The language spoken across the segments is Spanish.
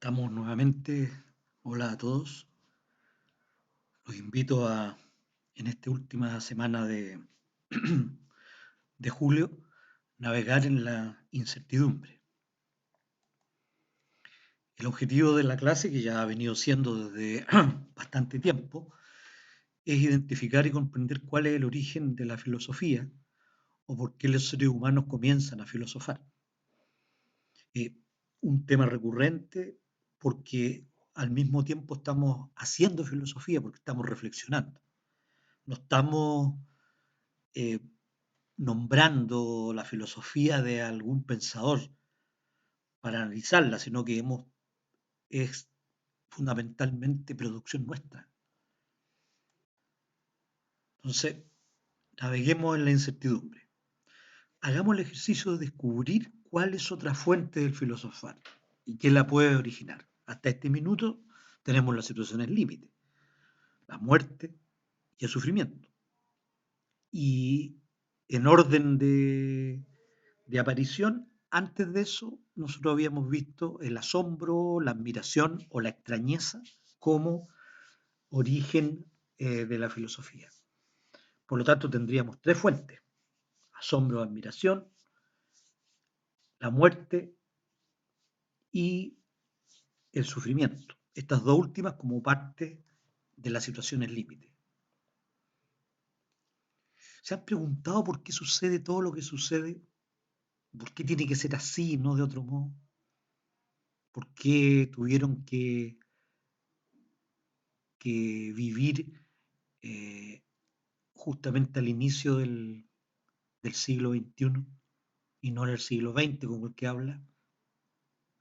Estamos nuevamente. Hola a todos. Los invito en esta última semana de julio, navegar en la incertidumbre. El objetivo de la clase, que ya ha venido siendo desde bastante tiempo, es identificar y comprender cuál es el origen de la filosofía o por qué los seres humanos comienzan a filosofar. Eh, un tema recurrente porque al mismo tiempo estamos haciendo filosofía, porque estamos reflexionando. No estamos eh, nombrando la filosofía de algún pensador para analizarla, sino que es fundamentalmente producción nuestra. Entonces, naveguemos en la incertidumbre. Hagamos el ejercicio de descubrir cuál es otra fuente del filosofar y qué la puede originar. Hasta este minuto tenemos las situaciones límite, la muerte y el sufrimiento. Y en orden de aparición, antes de eso, nosotros habíamos visto el asombro, la admiración o la extrañeza como origen de la filosofía. Por lo tanto, tendríamos tres fuentes: asombro, admiración, la muerte y el sufrimiento. Estas dos últimas como parte de las situaciones límite. ¿Se han preguntado por qué sucede todo lo que sucede? ¿Por qué tiene que ser así y no de otro modo? ¿Por qué tuvieron que vivir eh, justamente al inicio del siglo XXI y no en el siglo XX como el que habla,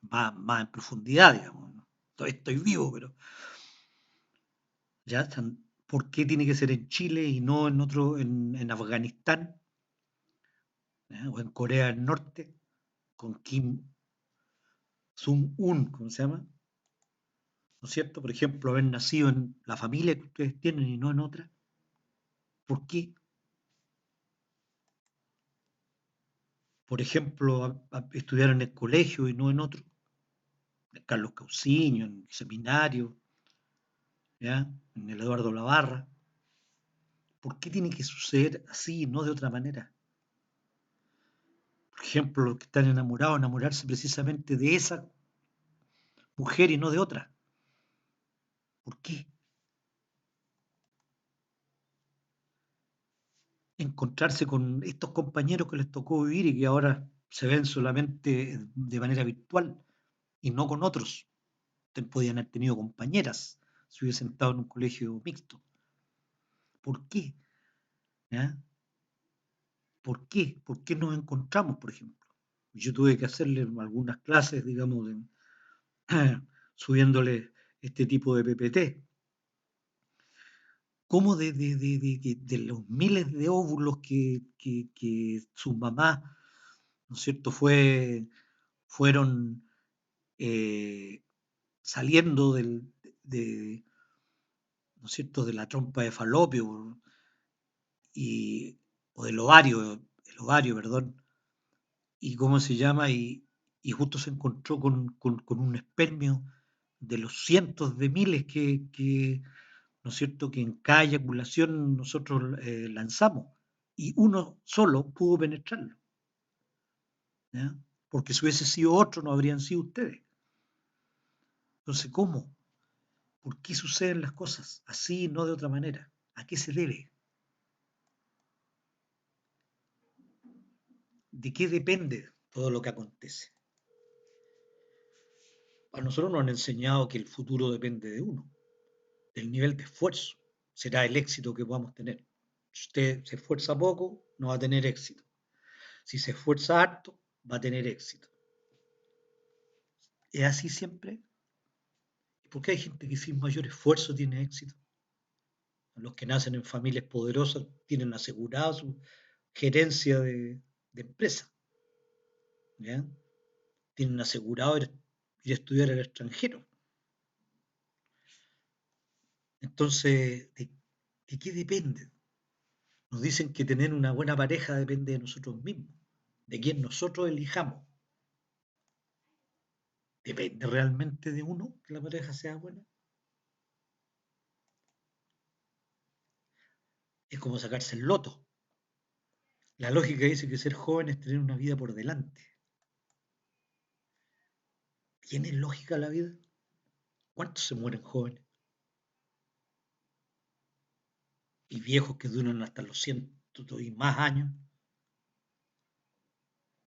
más en profundidad, digamos, ¿no? Todavía estoy vivo, pero ya están. ¿Por qué tiene que ser en Chile y no en otro, en Afganistán, o en Corea del Norte, con Kim Jong-un, ¿cómo se llama? ¿No es cierto? Por ejemplo, haber nacido en la familia que ustedes tienen y no en otra. ¿Por qué? Por ejemplo, estudiar en el colegio y no en otro. Carlos Cauciño, en el seminario, ¿ya? En el Eduardo Lavarra. ¿Por qué tiene que suceder así y no de otra manera? Por ejemplo, los que están enamorados, enamorarse precisamente de esa mujer y no de otra. ¿Por qué? Encontrarse con estos compañeros que les tocó vivir y que ahora se ven solamente de manera virtual y no con otros. Ustedes podían haber tenido compañeras si hubiesen estado en un colegio mixto. ¿Por qué? ¿Ya? ¿Por qué? ¿Por qué nos encontramos, por ejemplo? Yo tuve que hacerle algunas clases, digamos, subiéndole este tipo de PPT. ¿Cómo de los miles de óvulos que sus mamás, ¿no es cierto?, fueron eh, saliendo ¿no es cierto?, de la trompa de Falopio y, o el ovario, perdón, y cómo se llama, y justo se encontró con un espermio de los cientos de miles ¿no es cierto?, que en cada eyaculación nosotros lanzamos, y uno solo pudo penetrarlo, ¿ya? Porque si hubiese sido otro, no habrían sido ustedes. Entonces, ¿cómo? ¿Por qué suceden las cosas así y no de otra manera? ¿A qué se debe? ¿De qué depende todo lo que acontece? A nosotros nos han enseñado que el futuro depende de uno, del nivel de esfuerzo. Será el éxito que podamos tener. Si usted se esfuerza poco, no va a tener éxito. Si se esfuerza harto, va a tener éxito. ¿Es así siempre? ¿Por qué hay gente que sin mayor esfuerzo tiene éxito? Los que nacen en familias poderosas tienen asegurada su gerencia de empresa, ¿ya? Tienen asegurado ir a estudiar al extranjero. Entonces, ¿de qué depende? Nos dicen que tener una buena pareja depende de nosotros mismos, de quién nosotros elijamos, ¿Depende realmente de uno que la pareja sea buena? Es como sacarse el loto. La lógica dice que ser joven es tener una vida por delante. ¿Tiene lógica la vida? ¿Cuántos se mueren jóvenes? Y viejos que duran hasta los cientos y más años.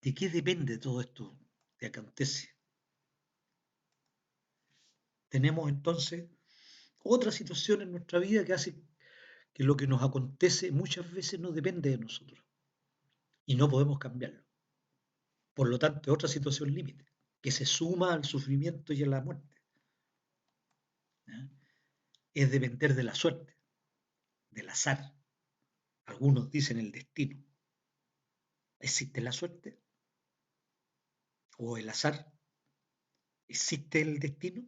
¿De qué depende todo esto que acontece? Tenemos entonces otra situación en nuestra vida que hace que lo que nos acontece muchas veces no depende de nosotros y no podemos cambiarlo. Por lo tanto, es otra situación límite que se suma al sufrimiento y a la muerte. ¿Ya? Es depender de la suerte, del azar. Algunos dicen el destino. ¿Existe la suerte o el azar? ¿Existe el destino?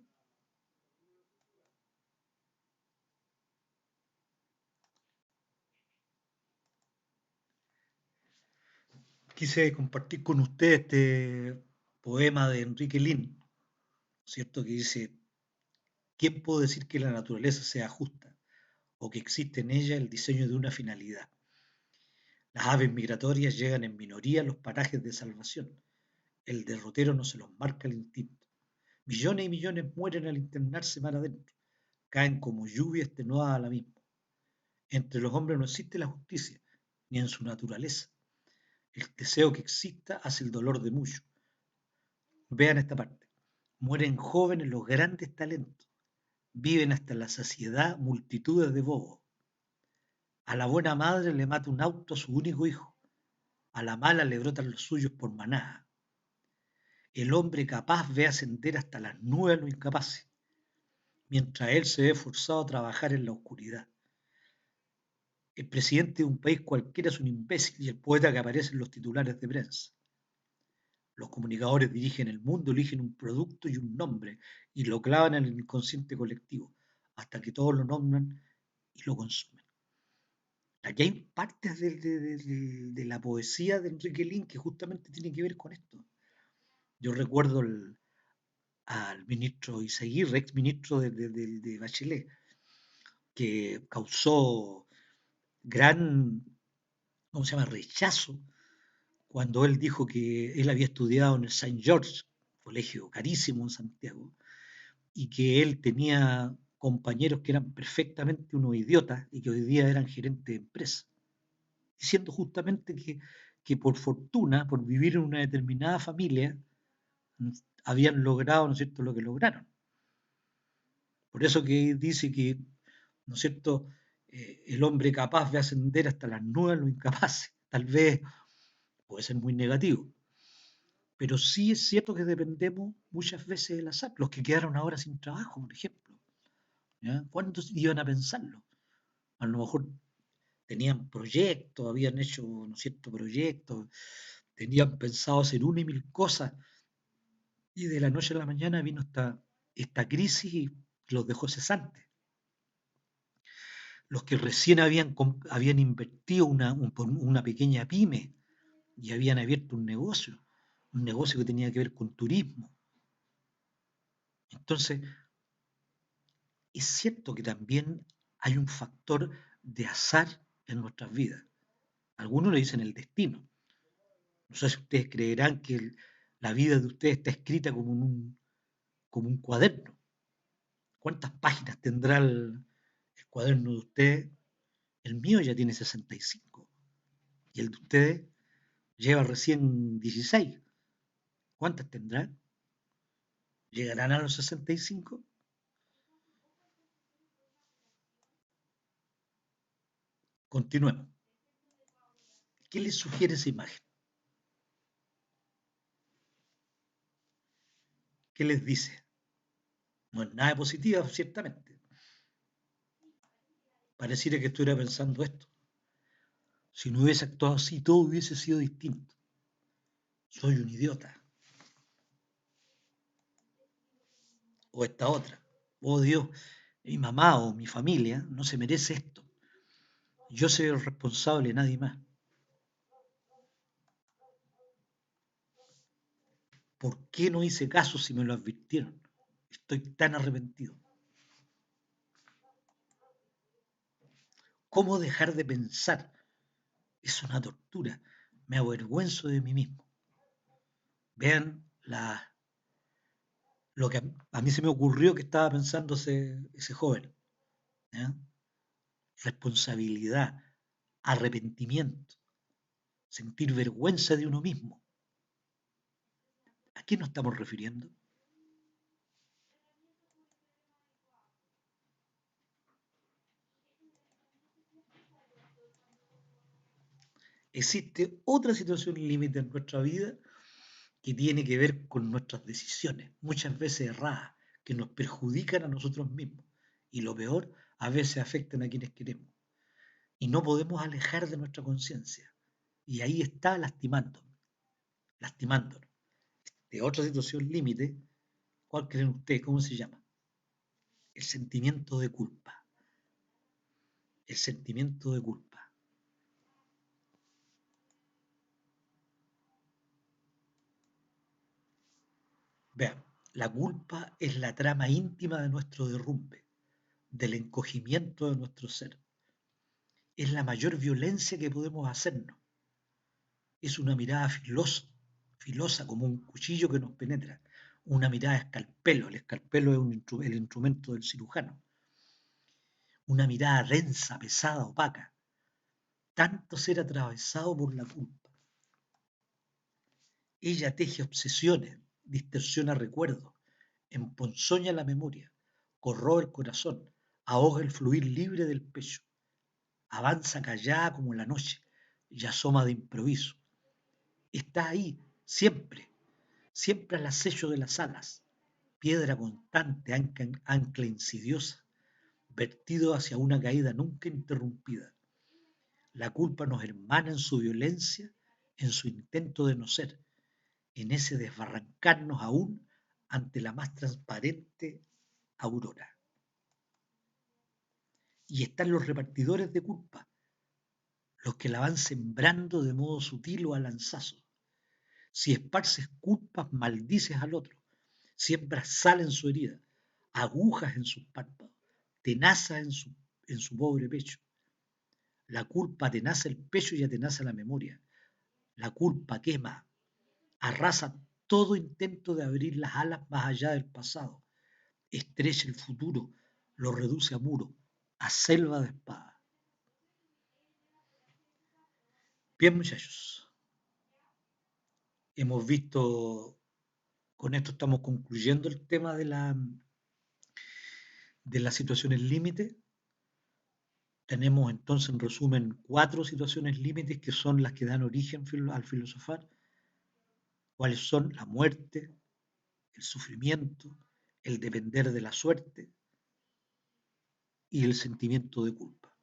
Quise compartir con ustedes este poema de Enrique Lin, ¿cierto? Que dice, ¿quién puede decir que la naturaleza sea justa o que existe en ella el diseño de una finalidad? Las aves migratorias llegan en minoría a los parajes de salvación. El derrotero no se los marca el instinto. Millones y millones mueren al internarse mar adentro. Caen como lluvia extenuada a la misma. Entre los hombres no existe la justicia, ni en su naturaleza. El deseo que exista hace el dolor de muchos. Vean esta parte. Mueren jóvenes los grandes talentos. Viven hasta la saciedad multitudes de bobos. A la buena madre le mata un auto a su único hijo. A la mala le brotan los suyos por manada. El hombre capaz ve ascender hasta las nubes a los incapaces, mientras él se ve forzado a trabajar en la oscuridad. El presidente de un país cualquiera es un imbécil y el poeta que aparece en los titulares de prensa. Los comunicadores dirigen el mundo, eligen un producto y un nombre y lo clavan en el inconsciente colectivo, hasta que todos lo nombran y lo consumen. Aquí hay partes de la poesía de Enrique Lin que justamente tiene que ver con esto. Yo recuerdo al ministro Izaguirre, ex ministro de Bachelet, que causó gran, ¿cómo se llama?, rechazo cuando él dijo que él había estudiado en el Saint George, colegio carísimo en Santiago, y que él tenía compañeros que eran perfectamente unos idiotas y que hoy día eran gerentes de empresa, diciendo justamente que por fortuna, por vivir en una determinada familia, habían logrado, ¿no es cierto?, lo que lograron. Por eso que dice que, ¿no es cierto?, el hombre capaz de ascender hasta las nubes, los incapaces. Tal vez puede ser muy negativo, pero sí es cierto que dependemos muchas veces del azar. Los que quedaron ahora sin trabajo, por ejemplo, ¿ya? ¿Cuándo iban a pensarlo? A lo mejor tenían proyectos, habían hecho, ¿no es cierto?, proyectos, tenían pensado hacer una y mil cosas, y de la noche a la mañana vino esta crisis y los dejó cesantes. Los que recién habían invertido una pequeña pyme y habían abierto un negocio que tenía que ver con turismo. Entonces, es cierto que también hay un factor de azar en nuestras vidas. Algunos le dicen el destino. No sé si ustedes creerán que la vida de ustedes está escrita como un cuaderno. ¿Cuántas páginas tendrá el cuaderno de ustedes? El mío ya tiene 65 y el de ustedes lleva recién 16. ¿Cuántas tendrán? ¿Llegarán a los 65? Continuemos. ¿Qué les sugiere esa imagen? ¿Qué les dice? No es nada positiva, ciertamente. Pareciera que estuviera pensando esto. Si no hubiese actuado así, todo hubiese sido distinto. Soy un idiota. O esta otra. Oh Dios, mi mamá o mi familia no se merece esto. Yo soy el responsable, nadie más. ¿Por qué no hice caso si me lo advirtieron? Estoy tan arrepentido. ¿Cómo dejar de pensar? Es una tortura. Me avergüenzo de mí mismo. Vean lo que a mí se me ocurrió que estaba pensando ese joven. ¿Ya? Responsabilidad, arrepentimiento, sentir vergüenza de uno mismo. ¿A qué nos estamos refiriendo? Existe otra situación límite en nuestra vida que tiene que ver con nuestras decisiones, muchas veces erradas, que nos perjudican a nosotros mismos y lo peor, a veces afectan a quienes queremos. Y no podemos alejar de nuestra conciencia. Y ahí está lastimándonos. De otra situación límite, ¿cuál creen ustedes? ¿Cómo se llama? El sentimiento de culpa. El sentimiento de culpa. Vean, la culpa es la trama íntima de nuestro derrumbe, del encogimiento de nuestro ser. Es la mayor violencia que podemos hacernos. Es una mirada filosa como un cuchillo que nos penetra. Una mirada escalpelo. El escalpelo es el instrumento del cirujano. Una mirada densa, pesada, opaca. Tanto ser atravesado por la culpa. Ella teje obsesiones, distorsiona recuerdos, emponzoña la memoria, corroe el corazón, ahoga el fluir libre del pecho, avanza callada como la noche y asoma de improviso. Está ahí, siempre, siempre al acecho de las alas, piedra constante, ancla insidiosa, vertido hacia una caída nunca interrumpida. La culpa nos hermana en su violencia, en su intento de no ser, en ese desbarrancarnos aún ante la más transparente aurora. Y están los repartidores de culpa, los que la van sembrando de modo sutil o a lanzazos. Si esparces culpas, maldices al otro, siembras sal en su herida, agujas en sus párpados, tenazas en su pobre pecho. La culpa atenaza el pecho y atenaza la memoria. La culpa quema, arrasa todo intento de abrir las alas más allá del pasado, estrecha el futuro, lo reduce a muro, a selva de espada. Bien, muchachos, hemos visto, con esto estamos concluyendo el tema de las situaciones límite. Tenemos entonces, en resumen, 4 situaciones límites que son las que dan origen al filosofar. ¿Cuáles son? La muerte, el sufrimiento, el depender de la suerte y el sentimiento de culpa.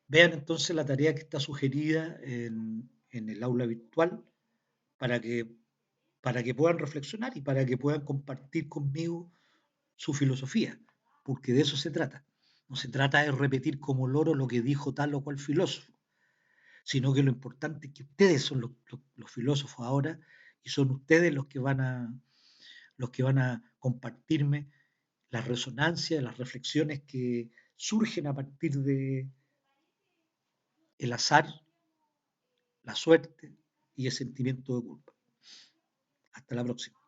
Vean entonces la tarea que está sugerida en el aula virtual para que, para que puedan reflexionar y para que puedan compartir conmigo su filosofía, porque de eso se trata. No se trata de repetir como loro lo que dijo tal o cual filósofo, sino que lo importante es que ustedes son los filósofos ahora y son ustedes los que van a compartirme las resonancias, las reflexiones que surgen a partir de el azar, la suerte y el sentimiento de culpa. Hasta la próxima.